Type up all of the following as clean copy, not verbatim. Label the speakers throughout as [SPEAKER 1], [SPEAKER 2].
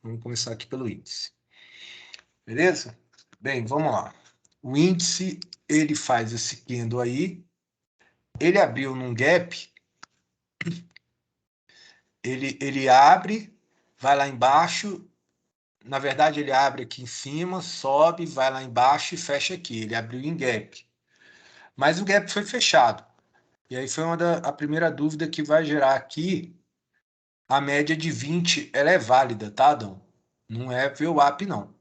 [SPEAKER 1] Vamos começar aqui pelo índice. Beleza? Bem, vamos lá. O índice, ele faz esse candle aí. Ele abriu num gap. Ele abre, vai lá embaixo. Na verdade, ele abre aqui em cima, sobe, vai lá embaixo e fecha aqui. Ele abriu em gap. Mas o gap foi fechado. E aí foi a primeira dúvida que vai gerar aqui. A média de 20, ela é válida, tá, Adão? Não é VWAP, não.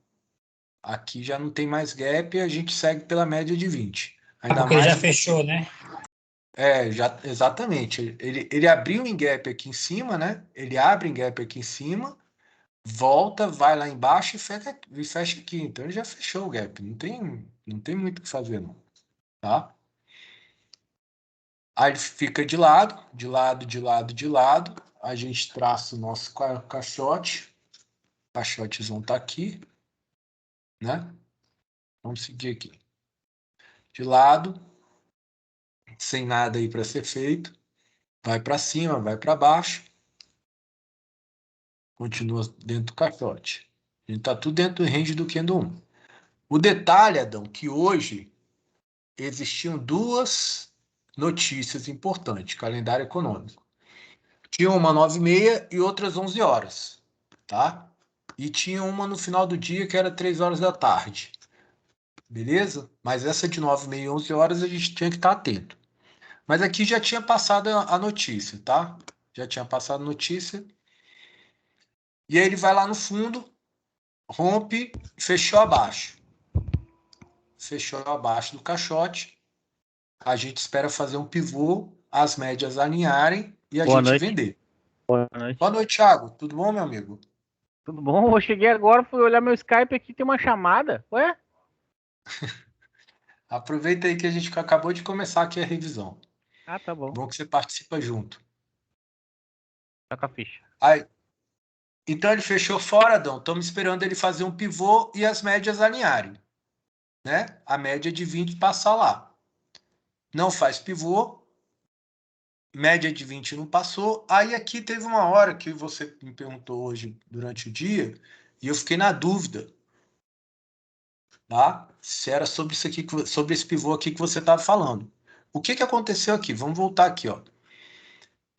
[SPEAKER 1] Aqui já não tem mais gap e a gente segue pela média de 20.
[SPEAKER 2] Ah,
[SPEAKER 1] Ainda
[SPEAKER 2] porque ele já
[SPEAKER 1] mais que
[SPEAKER 2] fechou, né?
[SPEAKER 1] já exatamente. Ele abriu em gap aqui em cima, né? Ele abre em gap aqui em cima, volta, vai lá embaixo e fecha aqui. Então ele já fechou o gap. Não tem muito o que fazer, não. Tá? Aí ele fica de lado, de lado, de lado, de lado. A gente traça o nosso caixote. O caixotezão tá aqui, né? Vamos seguir aqui. De lado, sem nada aí para ser feito. Vai para cima, vai para baixo. Continua dentro do caixote. A gente está tudo dentro do range do candle 1. O detalhe, Adão, que hoje existiam duas notícias importantes, calendário econômico. Tinha uma 9h30 e outras 11 horas, tá? E tinha uma no final do dia que era 3 horas da tarde. Beleza? Mas essa de 9h30 e 11 horas a gente tinha que estar atento. Mas aqui já tinha passado a notícia, tá? Já tinha passado a notícia. E aí ele vai lá no fundo, rompe, fechou abaixo. Fechou abaixo do caixote. A gente espera fazer um pivô, as médias alinharem e a
[SPEAKER 3] Boa
[SPEAKER 1] gente
[SPEAKER 3] noite.
[SPEAKER 1] vender.
[SPEAKER 3] Boa noite.
[SPEAKER 1] Boa noite, Thiago. Tudo bom, meu amigo?
[SPEAKER 3] Tudo bom? Eu cheguei agora, fui olhar meu Skype aqui, tem uma chamada. Ué?
[SPEAKER 1] Aproveita aí que a gente acabou de começar aqui a revisão.
[SPEAKER 3] Ah, tá bom.
[SPEAKER 1] Bom que você participa junto.
[SPEAKER 3] Tá com a ficha.
[SPEAKER 1] Aí, então ele fechou fora, Adão. Estamos esperando ele fazer um pivô e as médias alinharem. Né? A média de 20 passar lá. Não faz pivô, média de 20 não passou. Aí aqui teve uma hora que você me perguntou hoje durante o dia e eu fiquei na dúvida, tá? Se era sobre isso aqui, sobre esse pivô aqui que você estava falando. O que aconteceu aqui? Vamos voltar aqui, ó.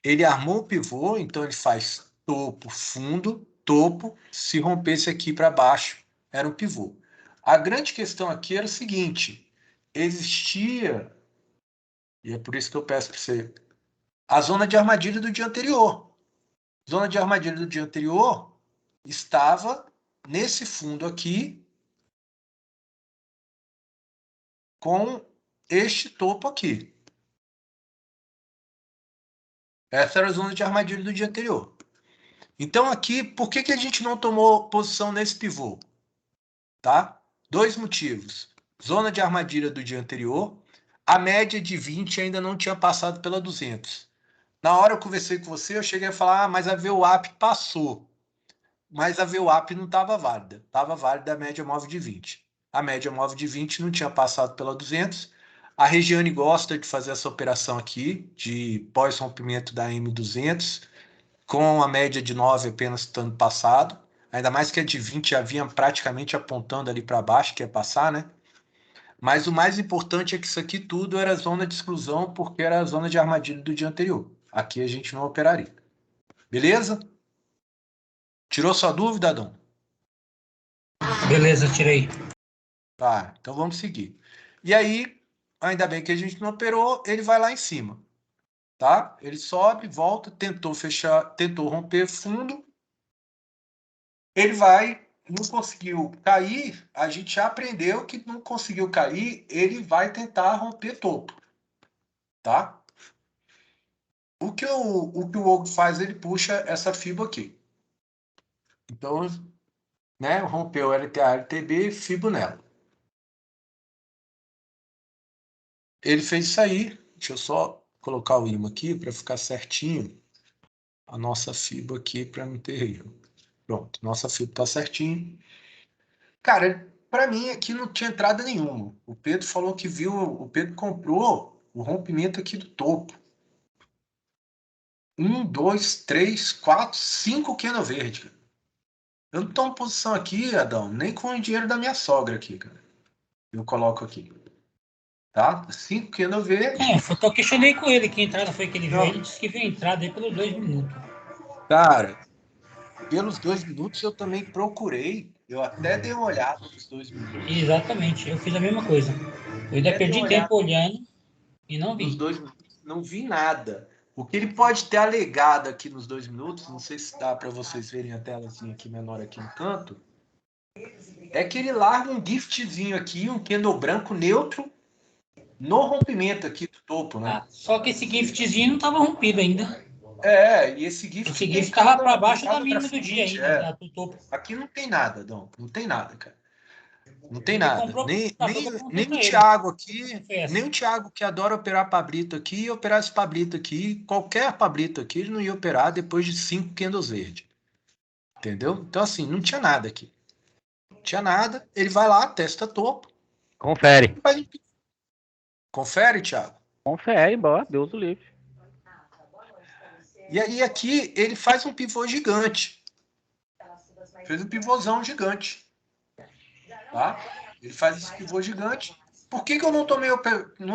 [SPEAKER 1] Ele armou o pivô, então ele faz topo, fundo, topo. Se rompesse aqui para baixo, era um pivô. A grande questão aqui era o seguinte: existia, e é por isso que eu peço para você, a zona de armadilha do dia anterior. Zona de armadilha do dia anterior estava nesse fundo aqui com este topo aqui. Essa era a zona de armadilha do dia anterior. Então aqui, por que a gente não tomou posição nesse pivô? Tá? Dois motivos. Zona de armadilha do dia anterior, a média de 20 ainda não tinha passado pela 200. Na hora eu conversei com você, eu cheguei a falar, mas a VWAP passou. Mas a VWAP não estava válida. Estava válida a média móvel de 20. A média móvel de 20 não tinha passado pela 200. A Regiane gosta de fazer essa operação aqui, de pós-rompimento da M200, com a média de 9 apenas estando passado. Ainda mais que a de 20 já vinha praticamente apontando ali para baixo, que ia passar, né? Mas o mais importante é que isso aqui tudo era zona de exclusão, porque era a zona de armadilha do dia anterior. Aqui a gente não operaria. Beleza? Tirou sua dúvida, Adão?
[SPEAKER 2] Beleza, tirei.
[SPEAKER 1] Tá, então vamos seguir. E aí, ainda bem que a gente não operou, ele vai lá em cima, tá? Ele sobe, volta, tentou fechar, tentou romper fundo, ele vai, não conseguiu cair, a gente já aprendeu que não conseguiu cair, ele vai tentar romper topo, tá? O que o Hugo faz, ele puxa essa fibra aqui. Então, né, rompeu LTA, LTB, fibra nela. Ele fez isso aí, deixa eu só colocar o imã aqui para ficar certinho a nossa fibra aqui para não ter erro. Pronto, nossa fibra está certinho. Cara, para mim aqui não tinha entrada nenhuma. O Pedro falou que viu, o Pedro comprou o rompimento aqui do topo. 1, 2, 3, 4, 5 candle verde. Eu não tomo posição aqui, Adão, nem com o dinheiro da minha sogra aqui, cara. Eu coloco aqui. Tá? 5 candle verde.
[SPEAKER 2] Eu questionei com ele que entrada foi que ele viu.
[SPEAKER 1] Não.
[SPEAKER 2] Ele disse que viu a entrada aí pelos 2 minutos.
[SPEAKER 1] Cara, pelos 2 minutos eu também procurei. Eu até dei uma olhada nos 2 minutos.
[SPEAKER 2] Exatamente, eu fiz a mesma coisa. Eu ainda
[SPEAKER 1] Até dei uma
[SPEAKER 2] perdi
[SPEAKER 1] olhada
[SPEAKER 2] tempo olhando e não
[SPEAKER 1] nos
[SPEAKER 2] vi.
[SPEAKER 1] 2 minutos. Não vi nada. O que ele pode ter alegado aqui nos 2 minutos, não sei se dá para vocês verem a telazinha aqui menor aqui no canto, é que ele larga um giftzinho aqui, um candle branco neutro, no rompimento aqui do topo, né?
[SPEAKER 2] Só que esse giftzinho não estava rompido ainda.
[SPEAKER 1] E esse gift
[SPEAKER 2] Esse
[SPEAKER 1] tem
[SPEAKER 2] gift estava para
[SPEAKER 1] cada
[SPEAKER 2] baixo da
[SPEAKER 1] pra
[SPEAKER 2] mínima do dia
[SPEAKER 1] frente,
[SPEAKER 2] ainda, do topo.
[SPEAKER 1] Aqui não tem nada, Dom. Não tem nada, cara. Não tem
[SPEAKER 2] Ele
[SPEAKER 1] nada.
[SPEAKER 2] comprou,
[SPEAKER 1] Nem,
[SPEAKER 2] foi o que eu
[SPEAKER 1] nem,
[SPEAKER 2] perguntei
[SPEAKER 1] nem o
[SPEAKER 2] para ele.
[SPEAKER 1] Thiago aqui,
[SPEAKER 2] Foi essa.
[SPEAKER 1] nem o Thiago que adora operar Pablito aqui, operar esse Pablito aqui, qualquer Pablito aqui, ele não ia operar depois de 5 candles verdes. Entendeu? Então, assim, não tinha nada aqui. Não tinha nada. Ele vai lá, testa topo.
[SPEAKER 3] Confere.
[SPEAKER 1] Confere, Thiago.
[SPEAKER 3] Confere, boa, Deus o livre.
[SPEAKER 1] E aí aqui ele faz um pivô gigante. Fez um pivôzão gigante. Tá? Ele faz esse pivô gigante. Por que eu não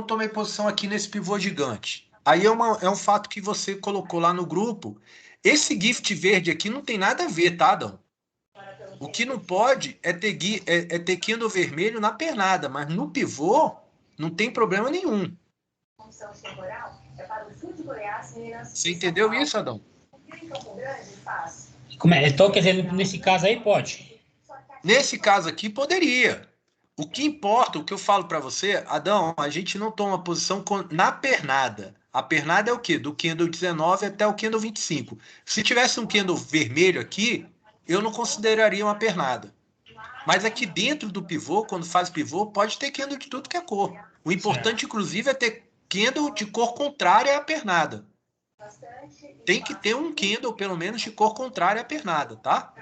[SPEAKER 1] tomei posição aqui nesse pivô gigante? Aí é um fato que você colocou lá no grupo. Esse gift verde aqui não tem nada a ver, tá, Adão? O que não pode é ter candle vermelho na pernada, mas no pivô não tem problema nenhum. Você entendeu isso, Adão?
[SPEAKER 2] Então, quer dizer, nesse caso aí pode?
[SPEAKER 1] Nesse caso aqui, poderia. O que importa, o que eu falo para você, Adão, a gente não toma posição na pernada. A pernada é o quê? Do candle 19 até o candle 25. Se tivesse um candle vermelho aqui, eu não consideraria uma pernada. Mas aqui dentro do pivô, quando faz pivô, pode ter candle de tudo que é cor. O importante, inclusive, é ter candle de cor contrária à pernada. Tem que ter um candle, pelo menos, de cor contrária à pernada, tá?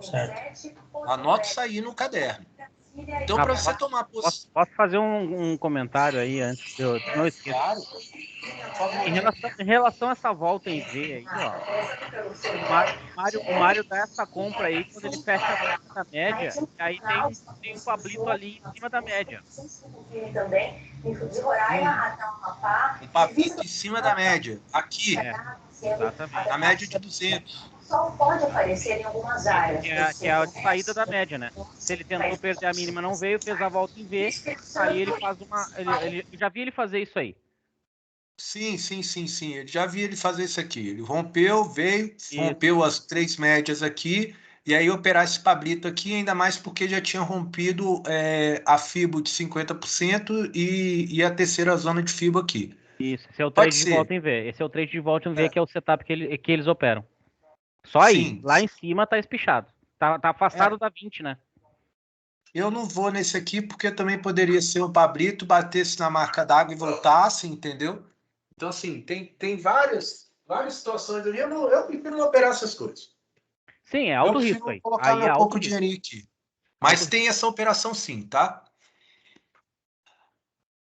[SPEAKER 2] Certo.
[SPEAKER 1] Anota isso aí no caderno. Então, para você tomar posição.
[SPEAKER 3] Posso fazer um comentário aí antes de eu não esquecer?
[SPEAKER 1] Claro.
[SPEAKER 3] Em relação a essa volta em V aí, ó. O Mário dá essa compra aí quando ele fecha a média, e aí tem um Pablito ali em cima da média.
[SPEAKER 1] Um Pablito em cima da média. Aqui.
[SPEAKER 3] Exatamente.
[SPEAKER 1] Na média de 200.
[SPEAKER 4] Só pode aparecer em algumas áreas.
[SPEAKER 3] Que é a saída da média, né? Se ele tentou perder a mínima, não veio, fez a volta em V, aí ele faz uma. Já vi ele fazer isso aí.
[SPEAKER 1] Sim. Eu já vi ele fazer isso aqui. Ele rompeu, veio, rompeu as 3 médias aqui, e aí operar esse Pablito aqui, ainda mais porque já tinha rompido a FIBO de 50% e a terceira zona de FIBO aqui.
[SPEAKER 3] Isso, esse é o trade de volta em V. Esse é o trade de volta em V, que é o setup que eles operam. Só aí,
[SPEAKER 1] Sim.
[SPEAKER 3] lá em cima tá espichado. Tá afastado da 20, né?
[SPEAKER 1] Eu não vou nesse aqui porque também poderia ser um Pablito, batesse na marca d'água e voltasse, entendeu? Então, assim, tem várias situações ali. Eu prefiro não operar essas coisas.
[SPEAKER 3] Sim, é alto risco aí.
[SPEAKER 1] Colocar meu pouco dinheirinho aqui. Mas tem essa operação sim, tá?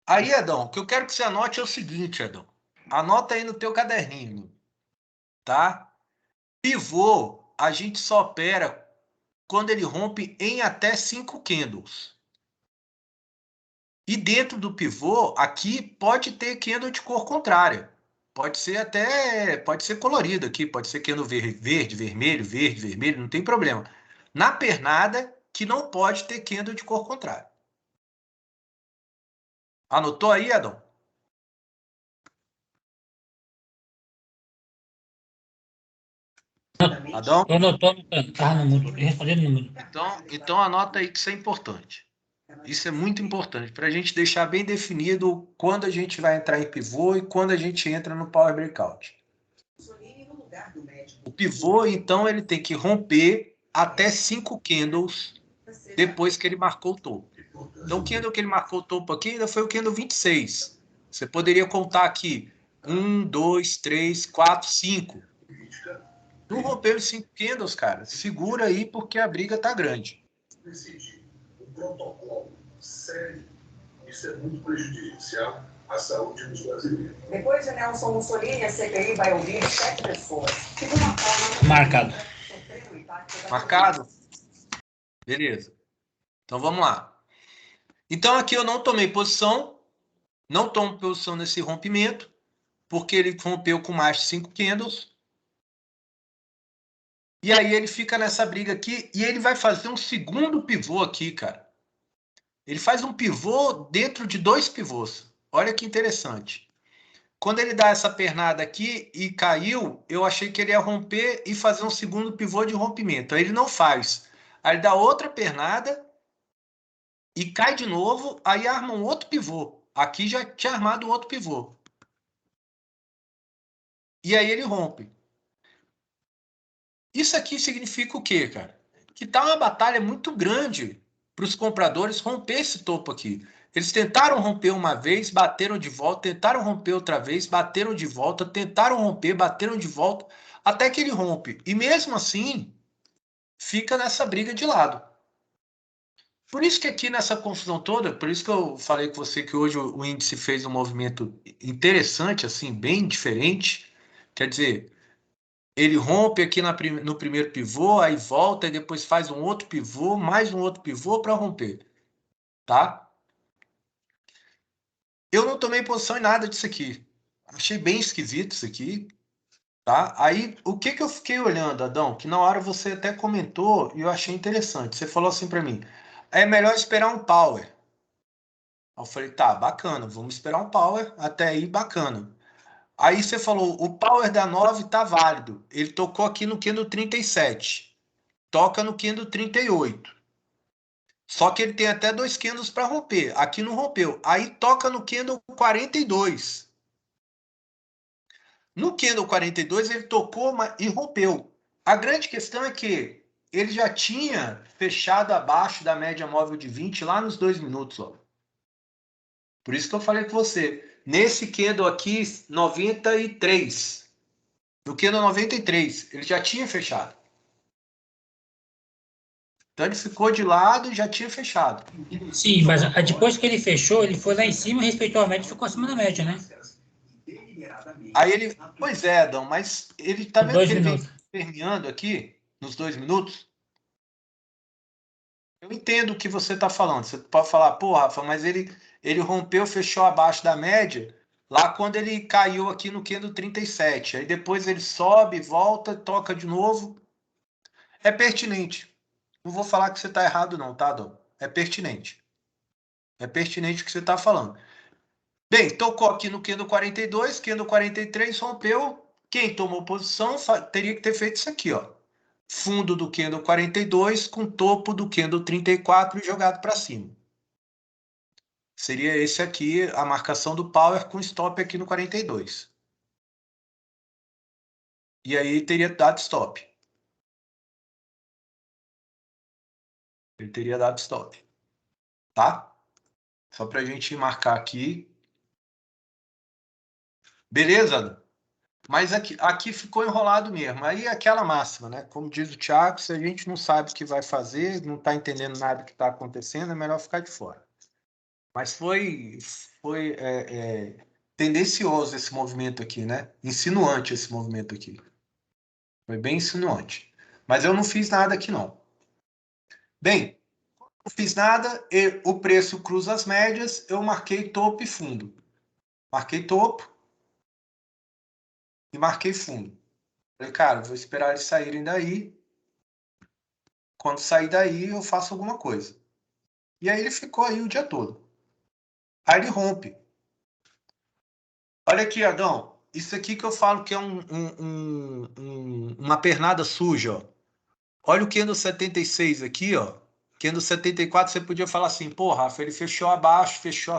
[SPEAKER 1] Aí, Edão, o que eu quero que você anote é o seguinte, Edão. Anota aí no teu caderninho, tá? Pivô, a gente só opera quando ele rompe em até 5 candles. E dentro do pivô, aqui pode ter candle de cor contrária. Pode ser colorido aqui, pode ser candle verde, vermelho, não tem problema. Na pernada, que não pode ter candle de cor contrária. Anotou aí, Adão? Adão?
[SPEAKER 2] Eu não estou anotando, tá no mudo, respondendo no mudo.
[SPEAKER 1] Então anota aí que isso é importante. Isso é muito importante para a gente deixar bem definido quando a gente vai entrar em pivô e quando a gente entra no Power Breakout. O pivô, então, ele tem que romper até 5 candles depois que ele marcou o topo. Então, o candle que ele marcou o topo aqui ainda foi o candle 26. Você poderia contar aqui 1, 2, 3, 4, 5. Não rompeu os 5 candles, cara. Segura aí porque a briga tá grande.
[SPEAKER 5] Um protocolo sério. Isso é muito prejudicial à saúde dos brasileiros.
[SPEAKER 4] Depois de Nelson Mussolini, a CPI vai ouvir 7 pessoas.
[SPEAKER 2] Marcado.
[SPEAKER 1] Marcado? Beleza. Então vamos lá. Então aqui eu não tomei posição, não tomo posição nesse rompimento, porque ele rompeu com mais de 5 candles. E aí ele fica nessa briga aqui e ele vai fazer um segundo pivô aqui, cara. Ele faz um pivô dentro de 2 pivôs. Olha que interessante. Quando ele dá essa pernada aqui e caiu, eu achei que ele ia romper e fazer um segundo pivô de rompimento. Aí ele não faz. Aí ele dá outra pernada e cai de novo, aí arma um outro pivô. Aqui já tinha armado um outro pivô. E aí ele rompe. Isso aqui significa o quê, cara? Que tá uma batalha muito grande para os compradores romper esse topo aqui. Eles tentaram romper uma vez, bateram de volta, tentaram romper outra vez, bateram de volta, tentaram romper, bateram de volta, até que ele rompe. E mesmo assim, fica nessa briga de lado. Por isso que aqui nessa confusão toda, por isso que eu falei com você que hoje o índice fez um movimento interessante, assim, bem diferente. Quer dizer, ele rompe aqui no primeiro pivô, aí volta e depois faz um outro pivô, mais um outro pivô para romper, tá? Eu não tomei posição em nada disso aqui. Achei bem esquisito isso aqui, tá? Aí, o que eu fiquei olhando, Adão? Que na hora você até comentou e eu achei interessante. Você falou assim para mim, é melhor esperar um power. Aí eu falei, tá, bacana, vamos esperar um power, até aí bacana. Aí você falou, o power da 9 tá válido. Ele tocou aqui no candle 37. Toca no candle 38. Só que ele tem até 2 candles para romper. Aqui não rompeu. Aí toca no candle 42. No candle 42 ele tocou e rompeu. A grande questão é que ele já tinha fechado abaixo da média móvel de 20 lá nos 2 minutos. Ó. Por isso que eu falei com você. Nesse candle aqui, 93. No candle 93, ele já tinha fechado. Então ele ficou de lado e já tinha fechado.
[SPEAKER 2] Sim, mas depois que ele fechou, ele foi lá em cima, respeitou a média e ficou acima da média, né?
[SPEAKER 1] Aí ele, pois é, Adão, mas ele tá
[SPEAKER 2] Por
[SPEAKER 1] vendo
[SPEAKER 2] 2
[SPEAKER 1] que ele vem
[SPEAKER 2] minutos.
[SPEAKER 1] permeando aqui nos 2 minutos? Eu entendo o que você está falando. Você pode falar, pô, Rafa, mas ele rompeu, fechou abaixo da média lá quando ele caiu aqui no candle 37. Aí depois ele sobe, volta, toca de novo. É pertinente. Não vou falar que você está errado, não, tá, Adão? É pertinente. É pertinente o que você está falando. Bem, tocou aqui no candle 42, candle 43, rompeu. Quem tomou posição teria que ter feito isso aqui, ó. Fundo do candle 42 com topo do candle 34 e jogado para cima. Seria esse aqui, a marcação do power com stop aqui no 42. E aí teria dado stop. Ele teria dado stop. Tá? Só para a gente marcar aqui. Beleza? Mas aqui ficou enrolado mesmo. Aí é aquela máxima, né? Como diz o Thiago, se a gente não sabe o que vai fazer, não está entendendo nada do que está acontecendo, é melhor ficar de fora. Mas foi tendencioso esse movimento aqui, né? Insinuante esse movimento aqui. Foi bem insinuante. Mas eu não fiz nada aqui, não. Bem, não fiz nada, o preço cruza as médias, eu marquei topo e fundo. Marquei topo e marquei fundo. Falei, cara, vou esperar eles saírem daí. Quando sair daí, eu faço alguma coisa. E aí ele ficou aí o dia todo. Aí ele rompe. Olha aqui, Adão. Isso aqui que eu falo que é uma pernada suja, ó. Olha o candle 76 aqui, ó. Candle 74, você podia falar assim, pô, Rafa, ele fechou abaixo, fechou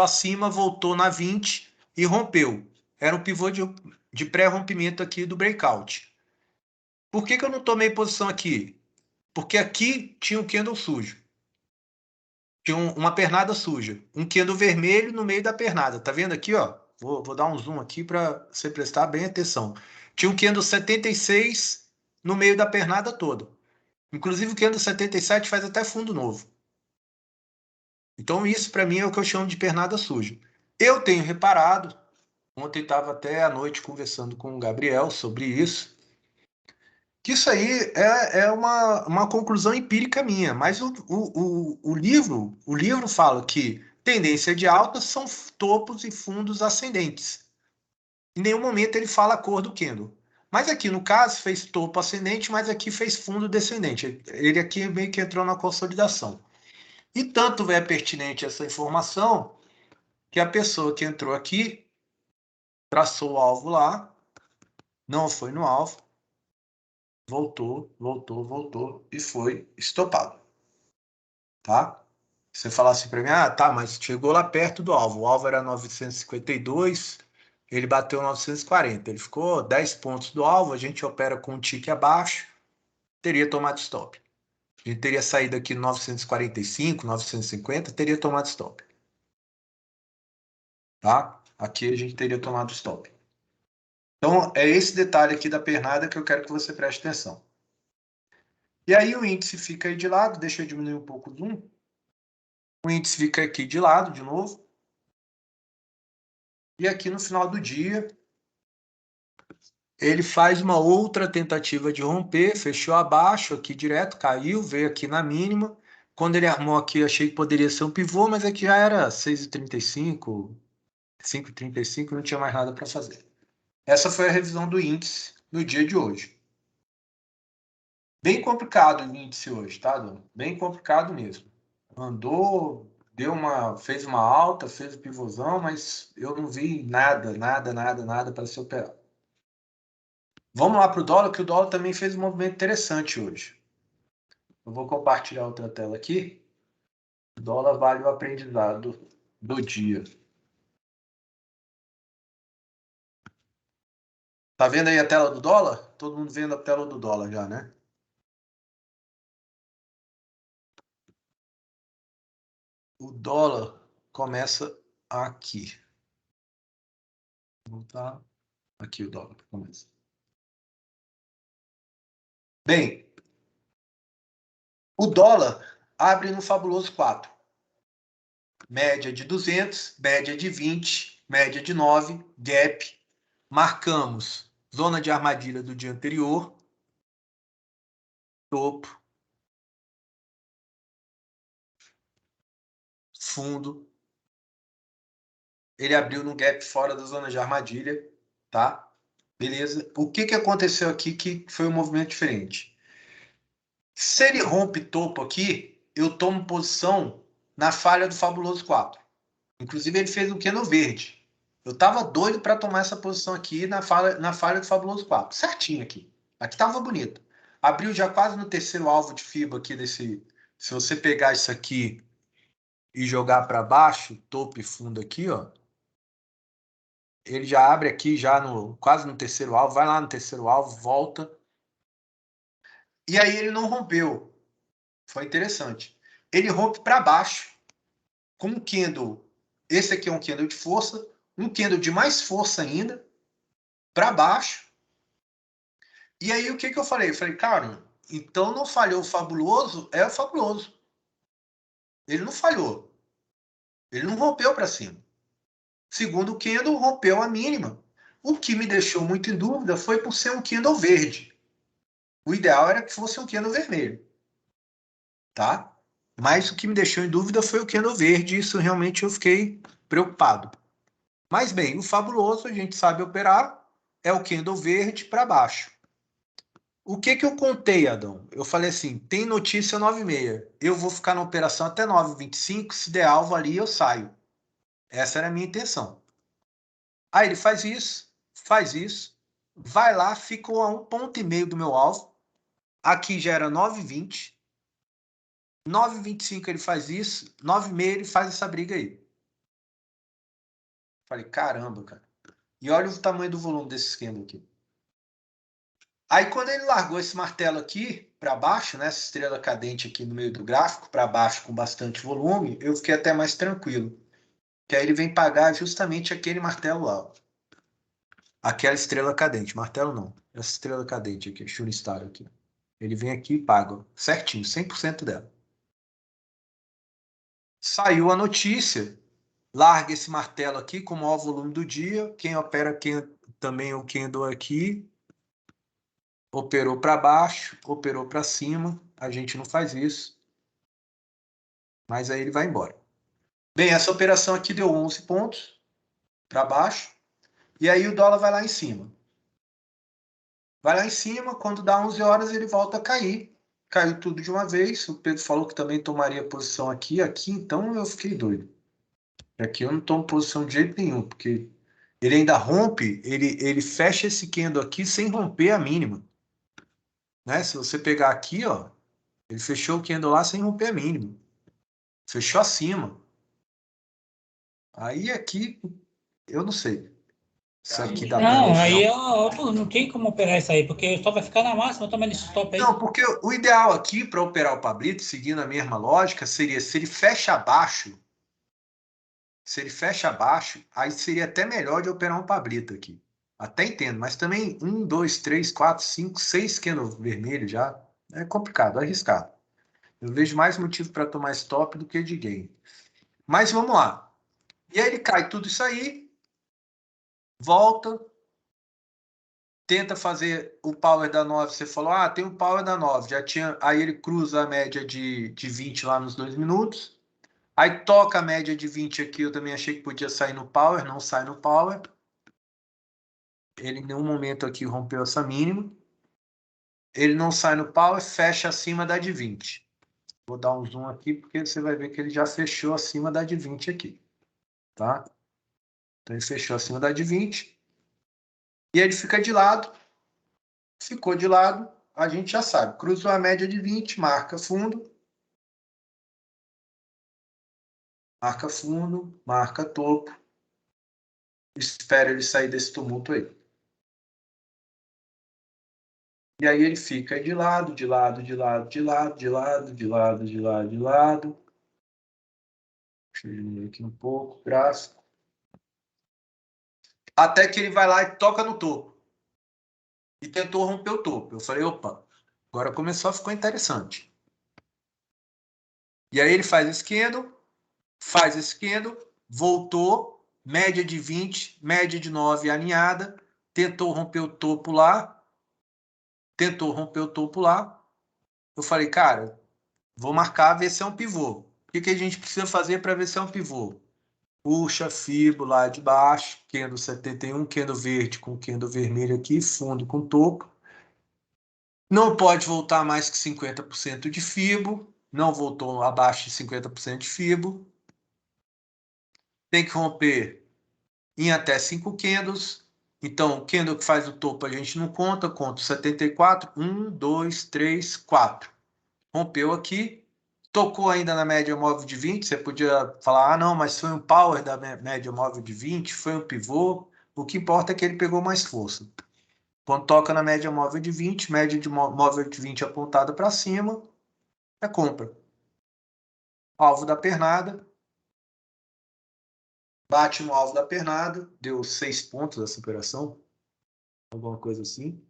[SPEAKER 1] acima, voltou na 20 e rompeu. Era um pivô de pré-rompimento aqui do breakout. Por que eu não tomei posição aqui? Porque aqui tinha um candle sujo. Tinha uma pernada suja. Um candle vermelho no meio da pernada. Tá vendo aqui, ó? Vou dar um zoom aqui para você prestar bem atenção. Tinha um candle 76 no meio da pernada toda. Inclusive o candle 77 faz até fundo novo. Então isso para mim é o que eu chamo de pernada suja. Eu tenho reparado, ontem estava até à noite conversando com o Gabriel sobre isso, Que isso aí é uma conclusão empírica minha, mas o livro fala que tendência de alta são topos e fundos ascendentes. Em nenhum momento ele fala a cor do candle. Mas aqui, no caso, fez topo ascendente, mas aqui fez fundo descendente. Ele aqui meio que entrou na consolidação. E tanto é pertinente essa informação que a pessoa que entrou aqui traçou o alvo lá, não foi no alvo, voltou e foi estopado. Tá? Você falar assim para mim, ah, tá, mas chegou lá perto do alvo. O alvo era 952, ele bateu 940. Ele ficou 10 pontos do alvo, a gente opera com um tique abaixo, teria tomado stop. A gente teria saído aqui 945, 950, teria tomado stop. Tá? Aqui a gente teria tomado stop. Então, é esse detalhe aqui da pernada que eu quero que você preste atenção. E aí o índice fica aí de lado, deixa eu diminuir um pouco o zoom. O índice fica aqui de lado, de novo. E aqui no final do dia, ele faz uma outra tentativa de romper, fechou abaixo aqui direto, caiu, veio aqui na mínima. Quando ele armou aqui, achei que poderia ser um pivô, mas aqui já era 6,35, 5,35, não tinha mais nada para fazer. Essa foi a revisão do índice no dia de hoje. Bem complicado o índice hoje, tá, Dona? Bem complicado mesmo. Andou, fez uma alta, fez o pivôzão, mas eu não vi nada para se operar. Vamos lá para o dólar, que o dólar também fez um movimento interessante hoje. Eu vou compartilhar outra tela aqui. O dólar vale o aprendizado do dia. Tá vendo aí a tela do dólar? Todo mundo vendo a tela do dólar já, né? O dólar começa aqui. Vou voltar. Aqui o dólar começa. Bem, o dólar abre no fabuloso 4. Média de 200, média de 20, média de 9, gap. Marcamos zona de armadilha do dia anterior, topo, fundo. Ele abriu no gap fora da zona de armadilha, tá? Beleza. O que aconteceu aqui que foi um movimento diferente? Se ele rompe topo aqui, eu tomo posição na falha do fabuloso 4. Inclusive, ele fez um candle verde. Eu tava doido para tomar essa posição aqui na falha do fabuloso 4. Certinho aqui. Aqui tava bonito. Abriu já quase no terceiro alvo de FIBA aqui desse... Se você pegar isso aqui e jogar para baixo, topo e fundo aqui, ó. Ele já abre aqui, já quase no terceiro alvo. Vai lá no terceiro alvo, volta. E aí ele não rompeu. Foi interessante. Ele rompe para baixo com um candle. Esse aqui é um candle de força. Um candle de mais força ainda. Para baixo. E aí o que eu falei? Eu falei, cara, então não falhou o fabuloso, é o fabuloso. Ele não falhou. Ele não rompeu para cima. Segundo o candle, rompeu a mínima. O que me deixou muito em dúvida foi por ser um candle verde. O ideal era que fosse um candle vermelho. Tá? Mas o que me deixou em dúvida foi o candle verde. Isso realmente eu fiquei preocupado. Mas bem, o fabuloso a gente sabe operar. É o candle verde para baixo. O que eu contei, Adão? Eu falei assim, tem notícia 9h30. Eu vou ficar na operação até 9h25. Se der alvo ali, eu saio. Essa era a minha intenção. Aí ele faz isso, vai lá, ficou a 1,5 ponto do meu alvo. Aqui já era 9h20. 9h25 ele faz isso, 9h30 ele faz essa briga aí. Falei, caramba, cara. E olha o tamanho do volume desse esquema aqui. Aí quando ele largou esse martelo aqui para baixo, né, essa estrela cadente aqui no meio do gráfico, para baixo com bastante volume, eu fiquei até mais tranquilo. Que aí ele vem pagar justamente aquele martelo lá. Aquela estrela cadente. Martelo não. Essa estrela cadente aqui, Shooting Star aqui. Ele vem aqui e paga certinho, 100% dela. Saiu a notícia. Larga esse martelo aqui com o maior volume do dia. Quem opera também o candle aqui. operou para baixo, operou para cima. A gente não faz isso. Mas aí ele vai embora. Bem, essa operação aqui deu 11 pontos para baixo. E aí o dólar vai lá em cima. Vai lá em cima, quando dá 11 horas ele volta a cair. Caiu tudo de uma vez. O Pedro falou que também tomaria posição aqui. Aqui, então, eu fiquei doido. Aqui eu não tomo posição de jeito nenhum, porque ele ainda rompe, ele fecha esse candle aqui sem romper a mínima. Né? Se você pegar aqui, ó, ele fechou o candle lá sem romper a mínima. Fechou acima. Aí aqui, eu não sei. Isso aqui dá
[SPEAKER 2] Não,
[SPEAKER 1] pra...
[SPEAKER 2] aí não tem como operar isso aí, porque só vai ficar na máxima, toma esse stop aí.
[SPEAKER 1] Não, porque o ideal aqui para operar o Pablito, seguindo a mesma lógica, seria se ele fecha abaixo, aí seria até melhor de operar um Pablito aqui. Até entendo, mas também 1, 2, 3, 4, 5, 6 candles vermelhos já é complicado, é arriscado. Eu vejo mais motivo para tomar stop do que de gain. Mas vamos lá. E aí ele cai tudo isso aí, volta, tenta fazer o power da 9. Você falou, tem o power da 9. Já tinha, aí ele cruza a média de 20 lá nos 2 minutos. Aí toca a média de 20 aqui. Eu também achei que podia sair no power. Não sai no power. Ele em nenhum momento aqui rompeu essa mínima. Ele não sai no power. Fecha acima da de 20. Vou dar um zoom aqui porque você vai ver que ele já fechou acima da de 20 aqui. Tá? Então ele fechou acima da de 20. E ele fica de lado. Ficou de lado, a gente já sabe. Cruzou a média de 20, marca fundo. Marca fundo, marca topo. Espera ele sair desse tumulto aí. E aí ele fica aí de lado, de lado, de lado, de lado, de lado, de lado, de lado, de lado. Deixa eu diminuir aqui um pouco, braço. Até que ele vai lá e toca no topo. E tentou romper o topo. Eu falei, opa, agora começou a ficar interessante. E aí ele faz esse candle, voltou, média de 20, média de 9 alinhada, tentou romper o topo lá. Eu falei, cara, vou marcar, ver se é um pivô. O que a gente precisa fazer para ver se é um pivô? Puxa Fibo lá de baixo, candle 71, candle verde com candle vermelho aqui, fundo com topo. Não pode voltar mais que 50% de Fibo. Não voltou abaixo de 50% de Fibo. Tem que romper em até 5 candles. Então, o candle que faz o topo a gente não conta. Conta 74. 1, 2, 3, 4. Rompeu aqui. Tocou ainda na média móvel de 20. Você podia falar, não, mas foi um power da média móvel de 20. Foi um pivô. O que importa é que ele pegou mais força. Quando toca na média móvel de 20, média de móvel de 20 apontada para cima, é compra. Alvo da pernada. Bate no alvo da pernada. Deu 6 pontos essa operação. Alguma coisa assim.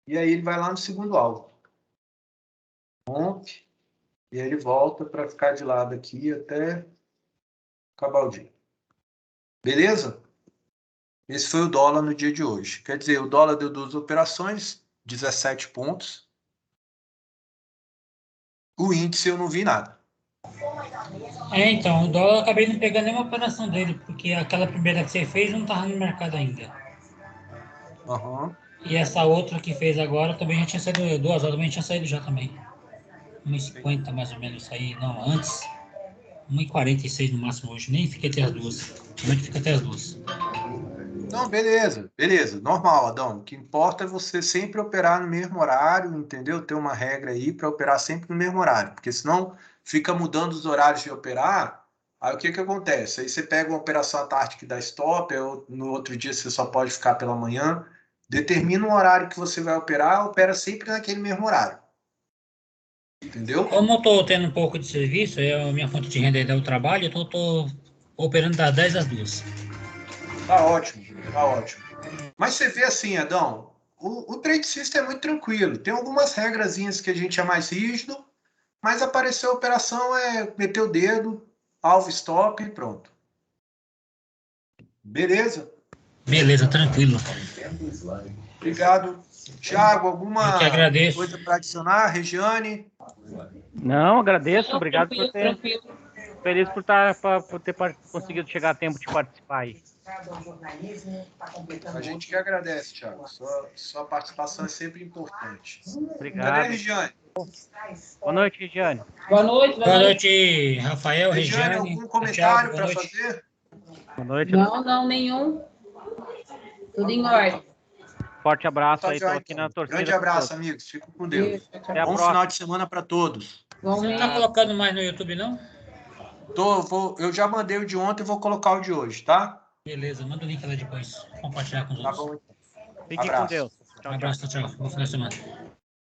[SPEAKER 1] E aí ele vai lá no segundo alvo. Rompe. E aí ele volta para ficar de lado aqui até acabar o dia. Beleza? Esse foi o dólar no dia de hoje. Quer dizer, o dólar deu 2 operações, 17 pontos. O índice eu não vi nada.
[SPEAKER 2] Então, o dólar eu acabei não pegando nenhuma operação dele, porque aquela primeira que você fez não estava no mercado ainda.
[SPEAKER 1] Uhum.
[SPEAKER 2] E essa outra que fez agora também já tinha saído, 2 horas também tinha saído já também. 1h50 mais ou menos aí, não, antes. 1h46 no máximo hoje, nem fiquei até as 2. Normalmente fica até as 2.
[SPEAKER 1] Não, beleza, beleza. Normal, Adão. O que importa é você sempre operar no mesmo horário, entendeu? Ter uma regra aí para operar sempre no mesmo horário. Porque senão fica mudando os horários de operar. Aí o que acontece? Aí você pega uma operação à tarde que dá stop, ou no outro dia você só pode ficar pela manhã. Determina um horário que você vai operar, opera sempre naquele mesmo horário. Entendeu?
[SPEAKER 2] Como eu estou tendo um pouco de serviço, a minha fonte de renda é o trabalho, então eu estou operando das 10 às 2.
[SPEAKER 1] Tá ótimo, tá ótimo. Mas você vê assim, Adão, o trade system é muito tranquilo. Tem algumas regrazinhas que a gente é mais rígido, mas apareceu a operação, meter o dedo, alvo stop e pronto. Beleza?
[SPEAKER 2] Beleza, tranquilo.
[SPEAKER 1] Obrigado. Tiago, alguma
[SPEAKER 2] Eu que agradeço.
[SPEAKER 1] coisa para adicionar? Regiane?
[SPEAKER 3] Não, agradeço, obrigado por ter.
[SPEAKER 2] Tranquilo.
[SPEAKER 3] Feliz por ter conseguido chegar a tempo de participar aí.
[SPEAKER 1] A gente que agradece, Tiago. Sua participação é sempre importante. Cadê a
[SPEAKER 3] Obrigado.
[SPEAKER 1] Regiane?
[SPEAKER 3] Boa noite, Regiane.
[SPEAKER 6] Boa noite,
[SPEAKER 2] Boa noite, Rafael,
[SPEAKER 1] Regiane,
[SPEAKER 2] Regiane.
[SPEAKER 1] algum comentário
[SPEAKER 2] Thiago,
[SPEAKER 1] para
[SPEAKER 2] boa noite.
[SPEAKER 1] fazer?
[SPEAKER 3] Boa noite.
[SPEAKER 6] Não, nenhum. Tudo em ordem.
[SPEAKER 3] Forte abraço
[SPEAKER 1] Tá
[SPEAKER 3] aí,
[SPEAKER 1] joia,
[SPEAKER 3] tô aqui
[SPEAKER 1] então.
[SPEAKER 3] na torcida.
[SPEAKER 1] Grande abraço, amigos. Fico com Deus.
[SPEAKER 3] Até a
[SPEAKER 1] Bom
[SPEAKER 3] próxima.
[SPEAKER 1] final de semana para todos.
[SPEAKER 6] Vamos
[SPEAKER 2] Você não tá colocando mais no YouTube, não?
[SPEAKER 1] Eu já mandei o de ontem e vou colocar o de hoje, tá?
[SPEAKER 2] Beleza, manda o link lá depois. Compartilhar com os
[SPEAKER 1] Tá
[SPEAKER 2] outros.
[SPEAKER 1] bom.
[SPEAKER 3] Fique com
[SPEAKER 1] Abraço.
[SPEAKER 3] Deus. Tchau,
[SPEAKER 2] Um
[SPEAKER 3] tchau.
[SPEAKER 2] abraço, tchau. Bom final de semana.